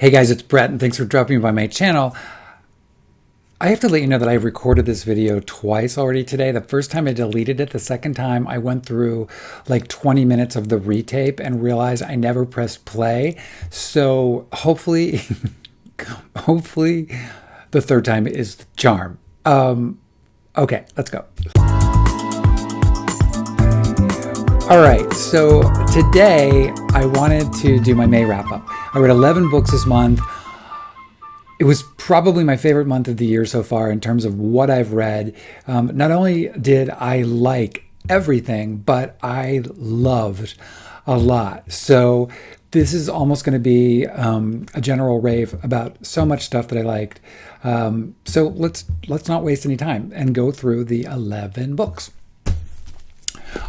Hey guys, it's Brett, and thanks for dropping by my channel. I have to let you know that I've recorded this video twice already today. The first time I deleted it, the second time I went through like 20 minutes of the retape and realized I never pressed play. So hopefully, hopefully the third time is the charm. Okay, let's go. All right, so today I wanted to do my May wrap-up. I read 11 books this month. It was probably my favorite month of the year so far in terms of what I've read. Not only did I like everything, but I loved a lot. So this is almost going to be a general rave about so much stuff that I liked. So let's not waste any time and go through the 11 books.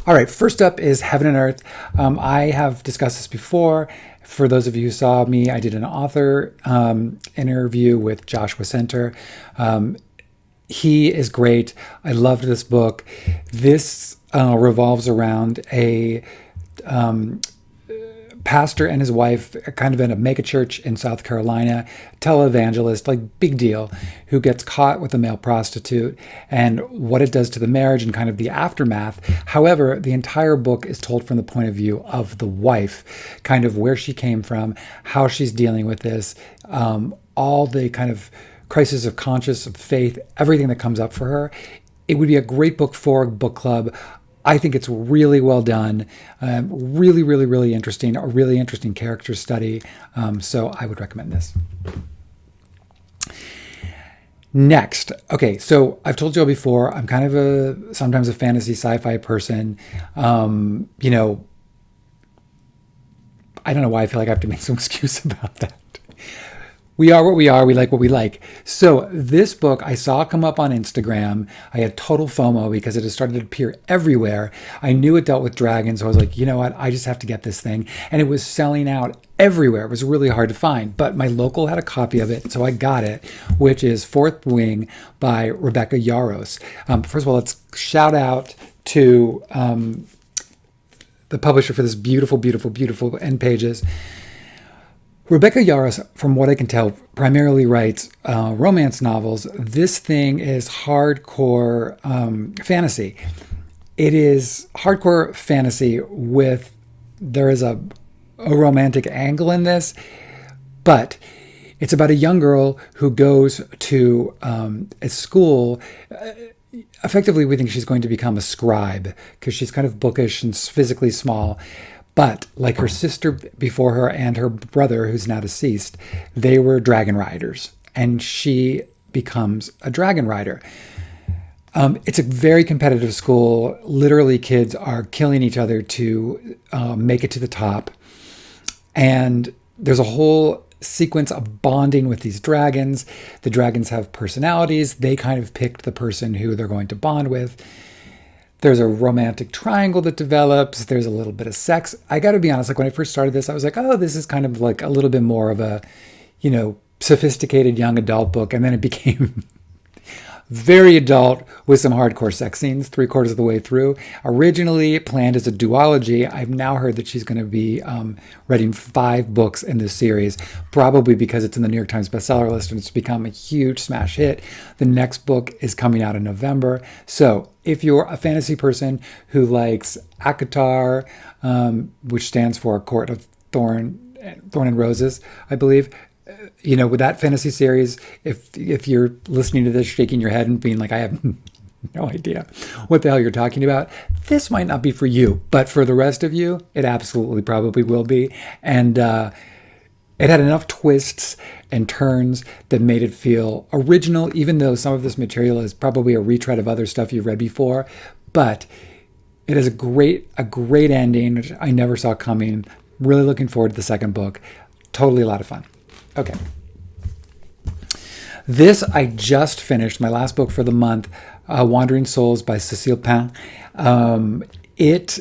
All right, first up is Heaven and Earth. I have discussed this before. For those of you who saw me, I did an author interview with Joshua Center. He is great. I loved this book. This revolves around a pastor and his wife, kind of in a mega church in South Carolina, televangelist, like big deal, who gets caught with a male prostitute and what it does to the marriage and kind of the aftermath. However, the entire book is told from the point of view of the wife, kind of where she came from, how she's dealing with this, all the kind of crisis of conscience, of faith, everything that comes up for her. It would be a great book for a book club. I think it's really well done, really interesting, a really interesting character study. So I would recommend this. Next, okay, so I've told you all before, I'm kind of sometimes a fantasy sci-fi person. You know, I don't know why I feel like I have to make some excuse about that. We are what we are. We like what we like. So this book I saw come up on Instagram. I had total FOMO because it has started to appear everywhere. I knew it dealt with dragons. So I was like, you know what? I just have to get this thing. And it was selling out everywhere. It was really hard to find. But my local had a copy of it. So I got it, which is Fourth Wing by Rebecca Yarros. First of all, let's shout out to the publisher for this beautiful end pages. Rebecca Yarros, from what I can tell, primarily writes romance novels. This thing is hardcore fantasy. It is hardcore fantasy with, there is a romantic angle in this, but it's about a young girl who goes to a school. Effectively, we think she's going to become a scribe because she's kind of bookish and physically small. But like her sister before her and her brother, who's now deceased, they were dragon riders, and she becomes a dragon rider. It's a very competitive school. Literally, kids are killing each other to make it to the top. And there's a whole sequence of bonding with these dragons. The dragons have personalities. They kind of picked the person who they're going to bond with. There's a romantic triangle that develops. There's a little bit of sex. I got to be honest, like when I first started this, I was like, oh, this is kind of like a little bit more of a, you know, sophisticated young adult book. And then it became very adult with some hardcore sex scenes 3/4 of the way through. Originally planned as a duology. I've now heard that she's going to be writing 5 books in this series, probably because it's in the New York Times bestseller list and it's become a huge smash hit. The next book is coming out in November. So if you're a fantasy person who likes ACOTAR, which stands for Court of Thorn and Roses, I believe, you know, with that fantasy series, if you're listening to this, shaking your head and being like, I have no idea what the hell you're talking about, this might not be for you. But for the rest of you, it absolutely probably will be. And it had enough twists and turns that made it feel original, even though some of this material is probably a retread of other stuff you've read before. But it is a great ending, which I never saw coming. Really looking forward to the second book. Totally a lot of fun. Okay. This I just finished, my last book for the month, Wandering Souls by Cecile. It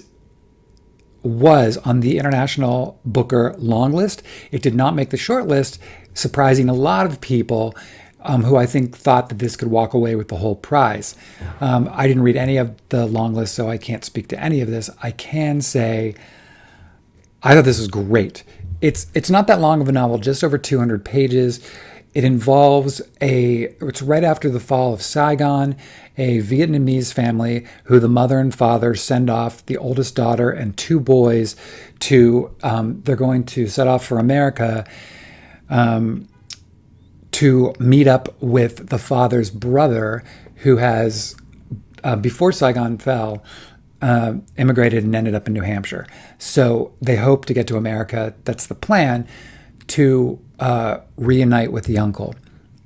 was on the International Booker long list. It did not make the short list, surprising a lot of people who I think thought that this could walk away with the whole prize. I didn't read any of the long list, so I can't speak to any of this. I can say I thought this was great. It's not that long of a novel, just over 200 pages. It involves it's right after the fall of Saigon, a Vietnamese family who the mother and father send off the oldest daughter and two boys to, they're going to set off for America to meet up with the father's brother who has, before Saigon fell, immigrated and ended up in New Hampshire. So they hope to get to America. That's the plan, to reunite with the uncle.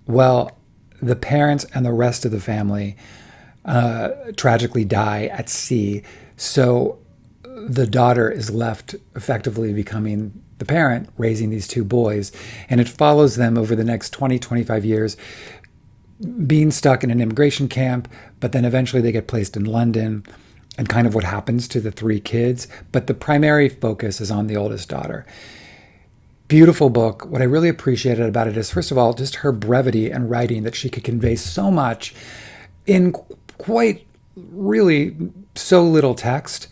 Well, the parents and the rest of the family tragically die at sea. So the daughter is left effectively becoming the parent, raising these two boys. And it follows them over the next 20, 25 years, being stuck in an immigration camp, but then eventually they get placed in London, and kind of what happens to the three kids. But the primary focus is on the oldest daughter. Beautiful book. What I really appreciated about it is, first of all, just her brevity and writing, that she could convey so much in quite really so little text.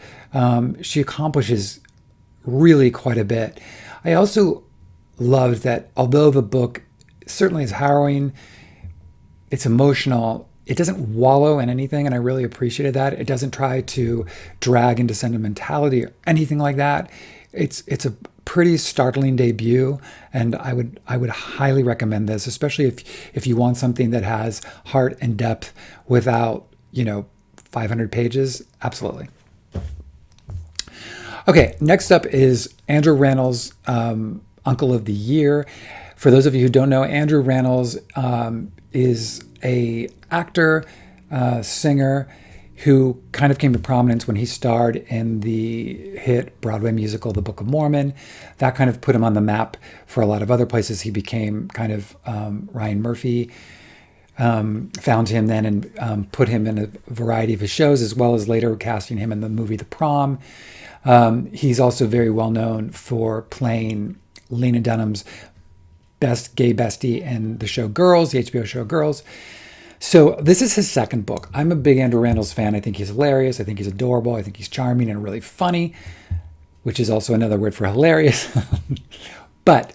She accomplishes really quite a bit. I also loved that although the book certainly is harrowing, it's emotional, it doesn't wallow in anything, and I really appreciated that. It doesn't try to drag into sentimentality or anything like that. It's a pretty startling debut, and I would highly recommend this, especially if you want something that has heart and depth without 500 pages. Absolutely. Okay, next up is Andrew Rannells, Uncle of the Year. For those of you who don't know, Andrew Rannells is a actor, singer, who kind of came to prominence when he starred in the hit Broadway musical, The Book of Mormon. That kind of put him on the map for a lot of other places. He became kind of, Ryan Murphy found him then and put him in a variety of his shows, as well as later casting him in the movie The Prom. He's also very well known for playing Lena Dunham's best gay bestie in the show Girls, the HBO show Girls. So this is his second book. I'm a big Andrew Rannells fan. I think he's hilarious. I think he's adorable. I think he's charming and really funny, which is also another word for hilarious. But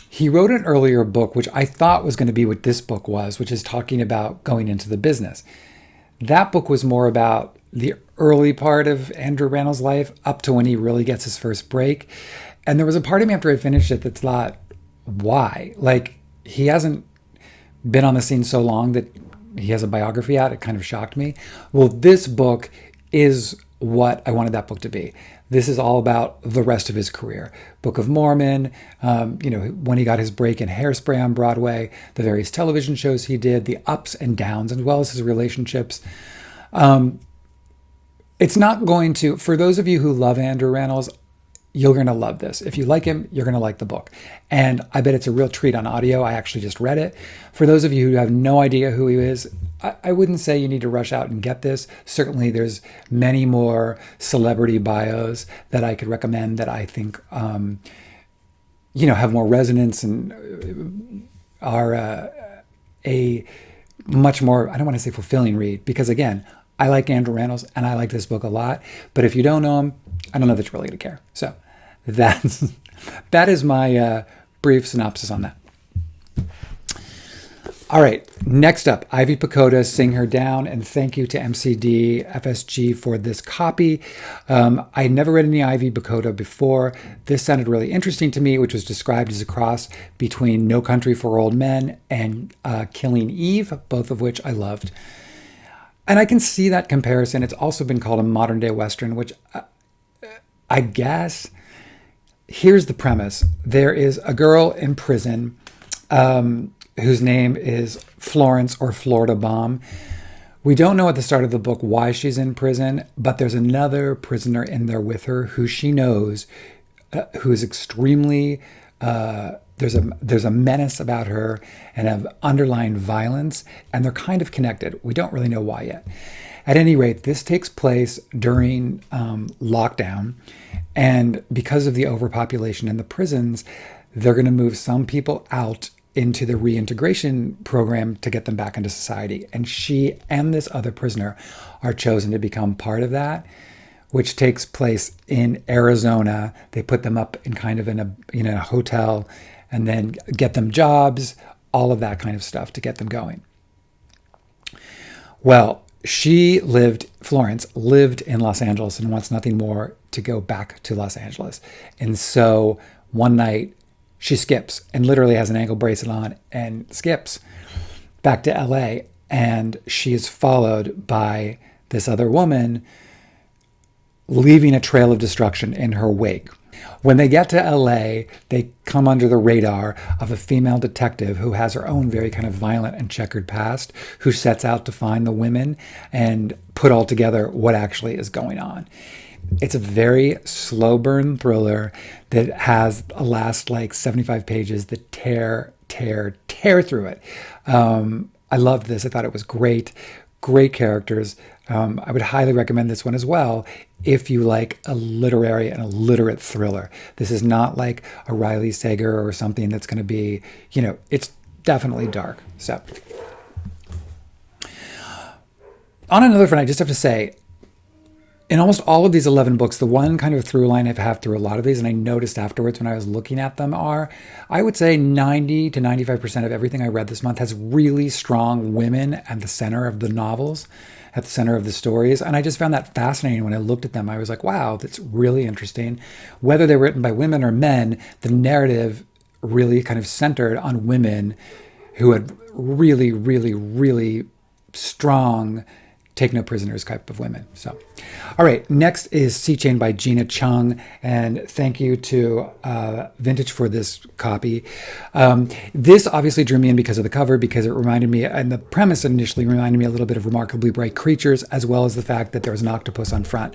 he wrote an earlier book, which I thought was going to be what this book was, which is talking about going into the business. That book was more about the early part of Andrew Rannells' life, up to when he really gets his first break. And there was a part of me after I finished it that thought, why? Like, he hasn't been on the scene so long that he has a biography out. It kind of shocked me. Well, this book is what I wanted that book to be. This is all about the rest of his career. Book of Mormon, when he got his break in Hairspray on Broadway, the various television shows he did, the ups and downs, as well as his relationships. It's not going to, for those of you who love Andrew Rannells, you're going to love this. If you like him, you're going to like the book. And I bet it's a real treat on audio. I actually just read it. For those of you who have no idea who he is, I wouldn't say you need to rush out and get this. Certainly there's many more celebrity bios that I could recommend that I think, have more resonance and are a much more, I don't want to say fulfilling read, because again, I like Andrew Rannells and I like this book a lot. But if you don't know him, I don't know that you're really going to care. So that is my brief synopsis on that. All right, next up, Ivy Pochoda, Sing Her Down, and thank you to MCD FSG for this copy. I had never read any Ivy Pochoda before. This sounded really interesting to me, which was described as a cross between No Country for Old Men and Killing Eve, both of which I loved. And I can see that comparison. It's also been called a modern day Western, which I guess. Here's the premise. There is a girl in prison whose name is Florence or Florida Bomb. We don't know at the start of the book why she's in prison, but there's another prisoner in there with her who she knows, who is extremely, there's a menace about her and of underlying violence, and they're kind of connected. We don't really know why yet. At any rate, this takes place during lockdown, and because of the overpopulation in the prisons, they're going to move some people out into the reintegration program to get them back into society. And she and this other prisoner are chosen to become part of that. which takes place in Arizona. They put them up in kind of in a hotel and then get them jobs, all of that kind of stuff to get them going. Well, Florence lived in Los Angeles and wants nothing more to go back to Los Angeles. And so one night she skips and literally has an ankle bracelet on and skips back to LA. And she is followed by this other woman, leaving a trail of destruction in her wake. When they get to LA, they come under the radar of a female detective who has her own very kind of violent and checkered past, who sets out to find the women and put all together what actually is going on. It's a very slow burn thriller that has a last like 75 pages that tear through it. I loved this. I thought it was great characters. I would highly recommend this one as well if you like a literary and a literate thriller. This is not like a Riley Sager or something that's going to be, it's definitely dark. So, on another front, I just have to say, in almost all of these 11 books, the one kind of through line I've had through a lot of these, and I noticed afterwards when I was looking at them, I would say 90 to 95% of everything I read this month has really strong women at the center of the novels, at the center of the stories. And I just found that fascinating when I looked at them. I was like, wow, that's really interesting. Whether they were written by women or men, the narrative really kind of centered on women who had really, really, really strong take no prisoners type of women. So, all right, next is Sea Chain by Gina Chung, and thank you to Vintage for this copy. This obviously drew me in because of the cover, because it reminded me, and the premise initially reminded me a little bit of Remarkably Bright Creatures, as well as the fact that there was an octopus on front.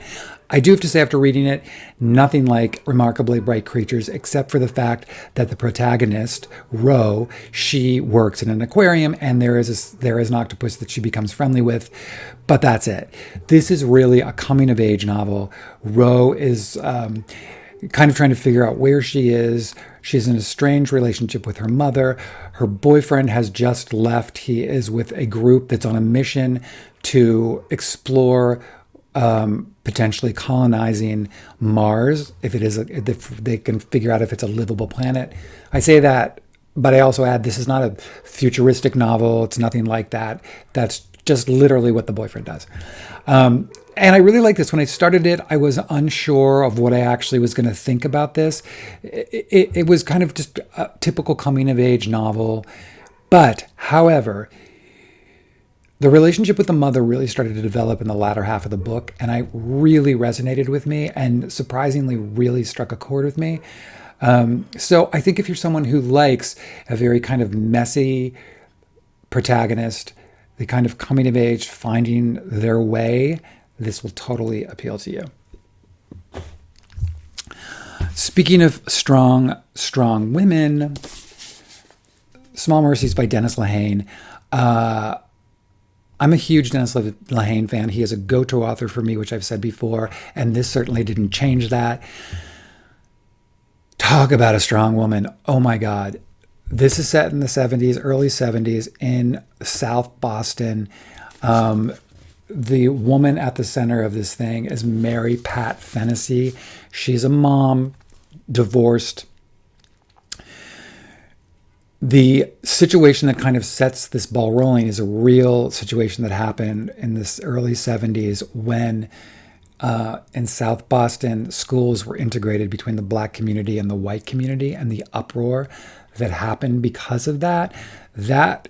I do have to say, after reading it, nothing like Remarkably Bright Creatures, except for the fact that the protagonist, Ro, she works in an aquarium, and there is an octopus that she becomes friendly with, but that's it. This is really a coming-of-age novel. Ro is kind of trying to figure out where she is. She's in a strange relationship with her mother. Her boyfriend has just left. He is with a group that's on a mission to explore potentially colonizing Mars, if they can figure out if it's a livable planet. I say that, but I also add this is not a futuristic novel. It's nothing like that. That's just literally what the boyfriend does. And I really like this. When I started it, I was unsure of what I actually was going to think about this. It was kind of just a typical coming-of-age novel. But, however, the relationship with the mother really started to develop in the latter half of the book, and I really resonated with me and surprisingly really struck a chord with me. So I think if you're someone who likes a very kind of messy protagonist, the kind of coming of age, finding their way, this will totally appeal to you. Speaking of strong women, Small Mercies by Dennis Lehane. I'm a huge Dennis Lehane fan. He is a go-to author for me, which I've said before, and this certainly didn't change that. Talk about a strong woman. Oh my God. This is set in the 70s, early 70s in South Boston. The woman at the center of this thing is Mary Pat Fennessy. She's a mom, divorced. The situation that kind of sets this ball rolling is a real situation that happened in this early 70s when in South Boston, schools were integrated between the Black community and the white community, and the uproar that happened because of that.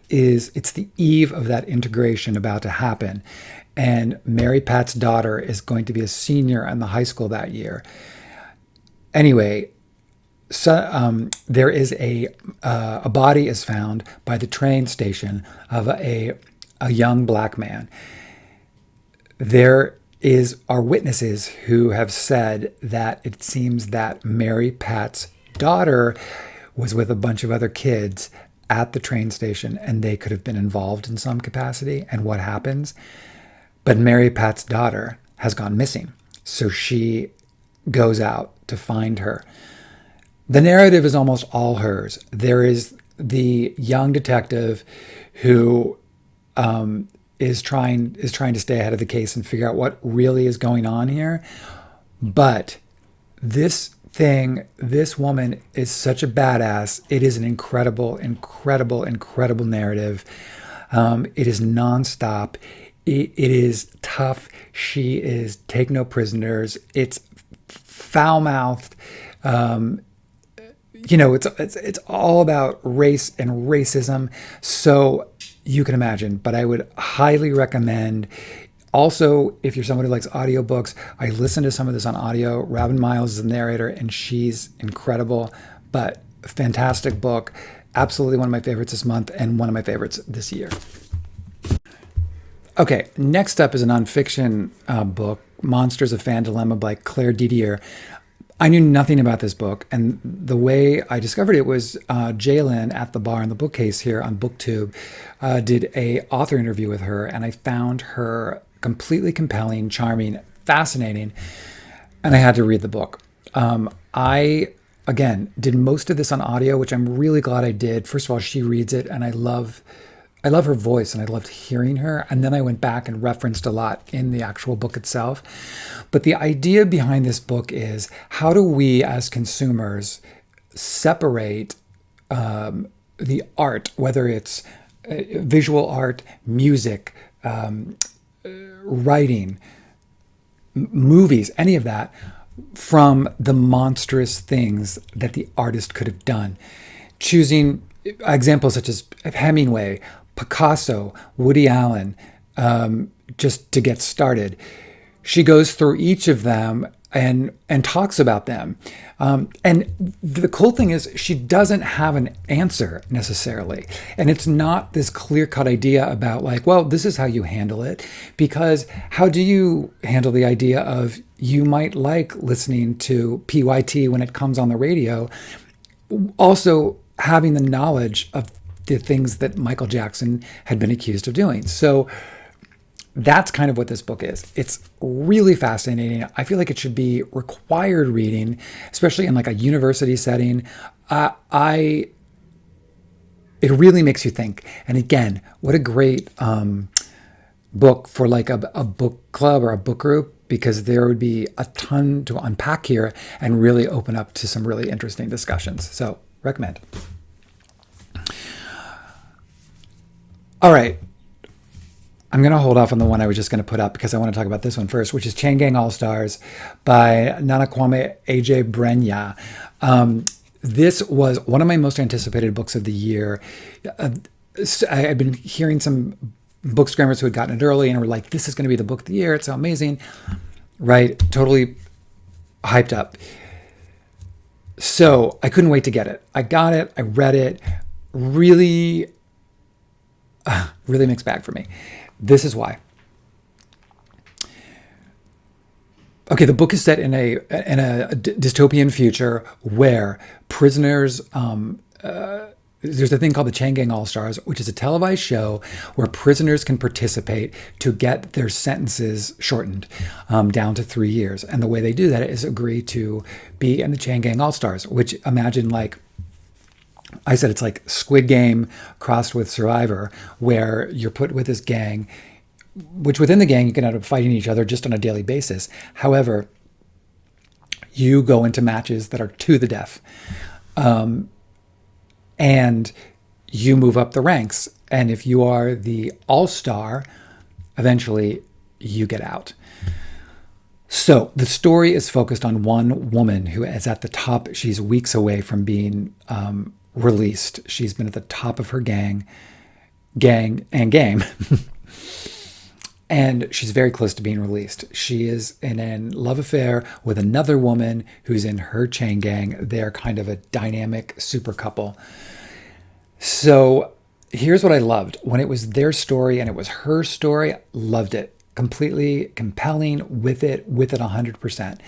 It's the eve of that integration about to happen. And Mary Pat's daughter is going to be a senior in the high school that year. Anyway, so there is a body is found by the train station of a young Black man. There are witnesses who have said that it seems that Mary Pat's daughter was with a bunch of other kids at the train station, and they could have been involved in some capacity. And what happens? But Mary Pat's daughter has gone missing. So she goes out to find her. The narrative is almost all hers. There is the young detective who is trying to stay ahead of the case and figure out what really is going on here. But this woman is such a badass. It is an incredible, incredible, incredible narrative. It is nonstop. It is tough. She is take no prisoners. It's foul-mouthed. It's all about race and racism. So you can imagine, but I would highly recommend. Also, if you're someone who likes audiobooks, I listened to some of this on audio. Robin Miles is the narrator, and she's incredible, but fantastic book. Absolutely one of my favorites this month and one of my favorites this year. Okay, next up is a nonfiction book, Monsters of Fan Dilemma by Claire Dederer. I knew nothing about this book, and the way I discovered it was Jalen at the bar in the bookcase here on BookTube did a author interview with her, and I found her completely compelling, charming, fascinating, and I had to read the book. I, again, did most of this on audio, which I'm really glad I did. First of all, she reads it, and I love her voice, and I loved hearing her. And then I went back and referenced a lot in the actual book itself. But the idea behind this book is, how do we as consumers separate the art, whether it's visual art, music, writing, movies, any of that, from the monstrous things that the artist could have done. Choosing examples such as Hemingway, Picasso, Woody Allen, just to get started. She goes through each of them and talks about them. And the cool thing is, she doesn't have an answer necessarily. And it's not this clear-cut idea about like, well, this is how you handle it. Because how do you handle the idea of, you might like listening to PYT when it comes on the radio, also having the knowledge of the things that Michael Jackson had been accused of doing. So that's kind of what this book is. It's really fascinating. I feel like it should be required reading, especially in like a university setting. It really makes you think. And again, what a great book for like a book club or a book group, because there would be a ton to unpack here and really open up to some really interesting discussions. So recommend. All right. I'm going to hold off on the one I was just going to put up because I want to talk about this one first, which is Chain Gang AllStars by Kwame Adjei-Brenyah. This was one of my most anticipated books of the year. I've been hearing some booksgrammers who had gotten it early and were like, this is going to be the book of the year. It's so amazing. Right? Totally hyped up. So I couldn't wait to get it. I got it. I read it. Really mixed bag for me. This is why. Okay, the book is set in a dystopian future where prisoners, there's a thing called the Chain Gang AllStars, which is a televised show where prisoners can participate to get their sentences shortened down to 3 years. And the way they do that is agree to be in the Chain Gang AllStars, which, imagine, like I said, it's like Squid Game crossed with Survivor, where you're put with this gang, which within the gang you can end up fighting each other just on a daily basis. However, you go into matches that are to the death. And you move up the ranks. And if you are the all-star, eventually you get out. So the story is focused on one woman who is at the top. She's weeks away from being released. She's been at the top of her gang and game. And she's very close to being released. She is in a love affair with another woman who's in her chain gang. They're kind of a dynamic super couple. So here's what I loved. When it was their story and it was her story, loved it. Completely compelling with it 100%.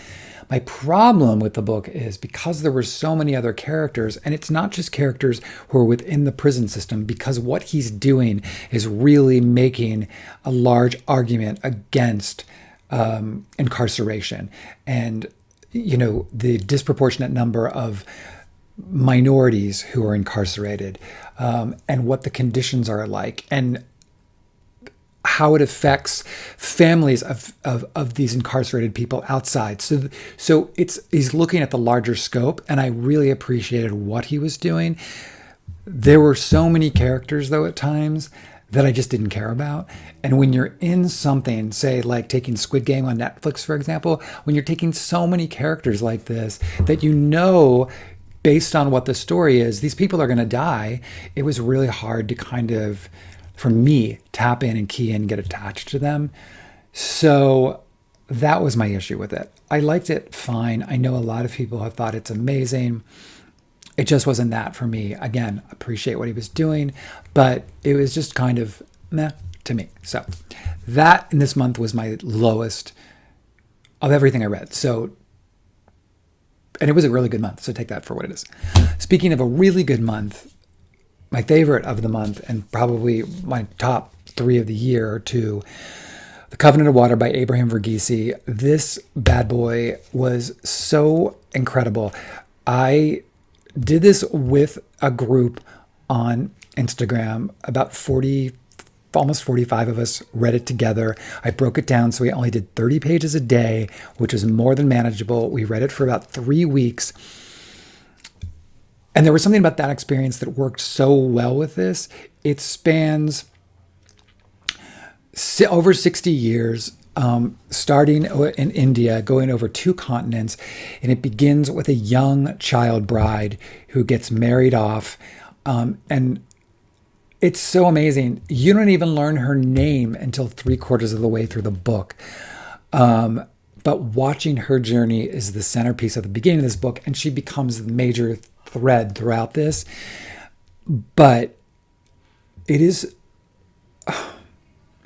My problem with the book is because there were so many other characters, and it's not just characters who are within the prison system, because what he's doing is really making a large argument against incarceration and, the disproportionate number of minorities who are incarcerated and what the conditions are like. And how it affects families of these incarcerated people outside. So he's looking at the larger scope, and I really appreciated what he was doing. There were so many characters, though, at times that I just didn't care about. And when you're in something, say like taking Squid Game on Netflix, for example, when you're taking so many characters like this that you know, based on what the story is, these people are going to die, it was really hard to kind of, for me, tap in and key in and get attached to them. So that was my issue with it. I liked it fine. I know a lot of people have thought it's amazing. It just wasn't that for me. Again, appreciate what he was doing, but it was just kind of meh to me. So that in this month was my lowest of everything I read. So, and it was a really good month. So take that for what it is. Speaking of a really good month, my favorite of the month and probably my top 3 of the year or 2, The Covenant of Water by Abraham Verghese. This bad boy was so incredible. I did this with a group on Instagram. About 40, almost 45 of us read it together. I broke it down, so we only did 30 pages a day, which is more than manageable. We read it for about 3 weeks. And there was something about that experience that worked so well with this. It spans over 60 years. Starting in India, going over 2 continents, and it begins with a young child bride who gets married off, and it's so amazing. You don't even learn her name until 3/4 of the way through the book, but watching her journey is the centerpiece of the beginning of this book, and she becomes the major thread throughout this. But it is...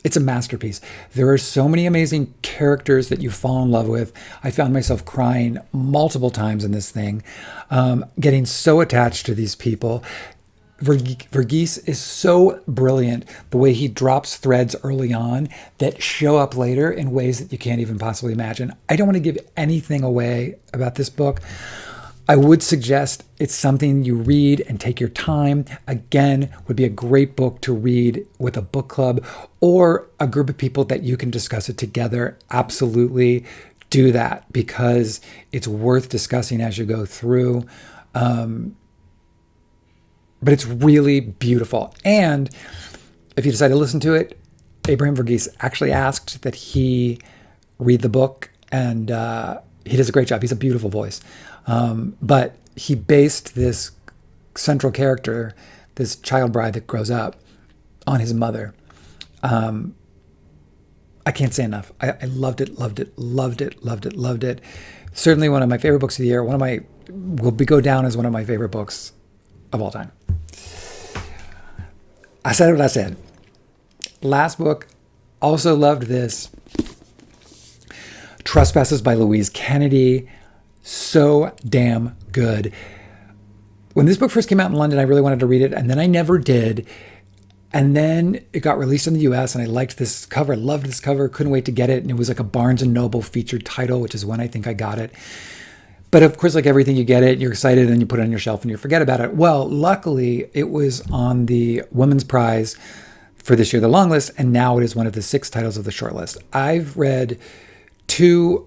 it's a masterpiece. There are so many amazing characters that you fall in love with. I found myself crying multiple times in this thing, getting so attached to these people. Verghese is so brilliant, the way he drops threads early on that show up later in ways that you can't even possibly imagine. I don't want to give anything away about this book. I would suggest it's something you read and take your time. Again, would be a great book to read with a book club or a group of people that you can discuss it together. Absolutely do that, because it's worth discussing as you go through. But it's really beautiful. And if you decide to listen to it, Abraham Verghese actually asked that he read the book, and he does a great job. He's a beautiful voice. But he based this central character, this child bride that grows up, on his mother. I can't say enough. I loved it, loved it, loved it, loved it, loved it. Certainly one of my favorite books of the year. Will go down as one of my favorite books of all time. I said what I said. Last book, also loved this. Trespasses by Louise Kennedy. So damn good. When this book first came out in London, I really wanted to read it, and then I never did. And then it got released in the US, and I liked this cover. I loved this cover. Couldn't wait to get it. And it was like a Barnes & Noble featured title, which is when I think I got it. But of course, like everything, you get it, you're excited, and you put it on your shelf, and you forget about it. Well, luckily, it was on the Women's Prize for this year, the long list, and now it is one of the 6 titles of the short list. I've read 3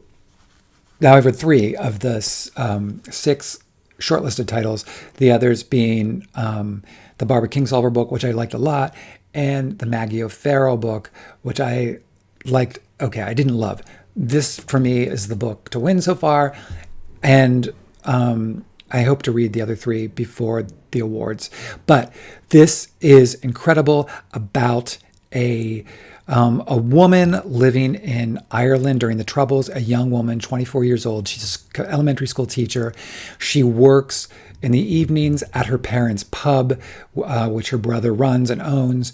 of the 6 shortlisted titles, the others being the Barbara Kingsolver book, which I liked a lot, and the Maggie O'Farrell book, which I liked. Okay, I didn't love. This, for me, is the book to win so far, and I hope to read the other 3 before the awards. But this is incredible, about a woman living in Ireland during the Troubles, a young woman, 24 years old. She's an elementary school teacher. She works in the evenings at her parents' pub, which her brother runs and owns.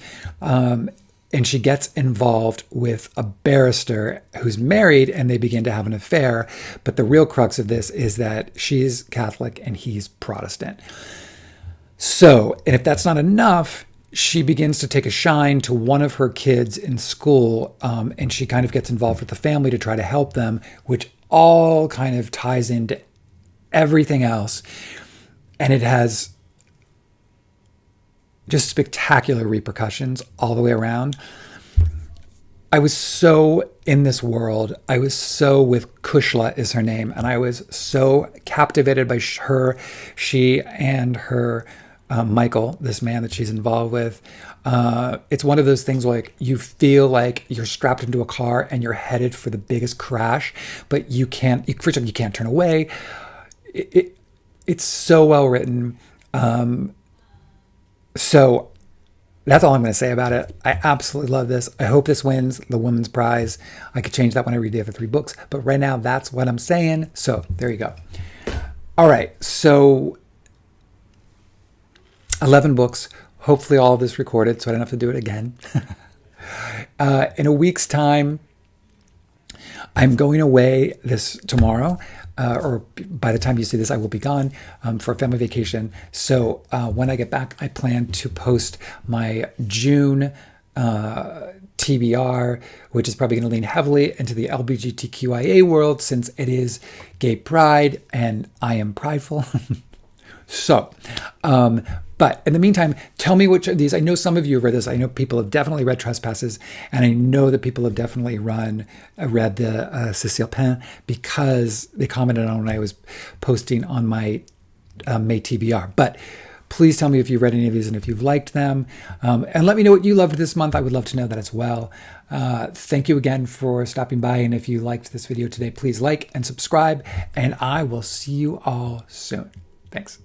And she gets involved with a barrister who's married, and they begin to have an affair. But the real crux of this is that she's Catholic and he's Protestant. So, and if that's not enough, she begins to take a shine to one of her kids in school, and she kind of gets involved with the family to try to help them, which all kind of ties into everything else. And it has just spectacular repercussions all the way around. I was so in this world. I was so with Kushla is her name, and I was so captivated by her, she and her Michael, this man that she's involved with. It's one of those things like you feel like you're strapped into a car and you're headed for the biggest crash, but you can't. First of all, you can't turn away. It's so well written. So that's all I'm going to say about it. I absolutely love this. I hope this wins the Women's Prize. I could change that one every day for 3 books, but right now that's what I'm saying. So there you go. All right. So 11 books. Hopefully all of this recorded so I don't have to do it again. In a week's time, I'm going away this tomorrow. Or by the time you see this, I will be gone for a family vacation. So when I get back, I plan to post my June TBR, which is probably going to lean heavily into the LGBTQIA world since it is gay pride and I am prideful. So, but in the meantime, tell me which of these, I know some of you have read this. I know people have definitely read Trespasses, and I know that people have definitely read the Cecile Pen because they commented on when I was posting on my May TBR. But please tell me if you've read any of these and if you've liked them. And let me know what you loved this month. I would love to know that as well. Thank you again for stopping by. And if you liked this video today, please like and subscribe. And I will see you all soon. Thanks.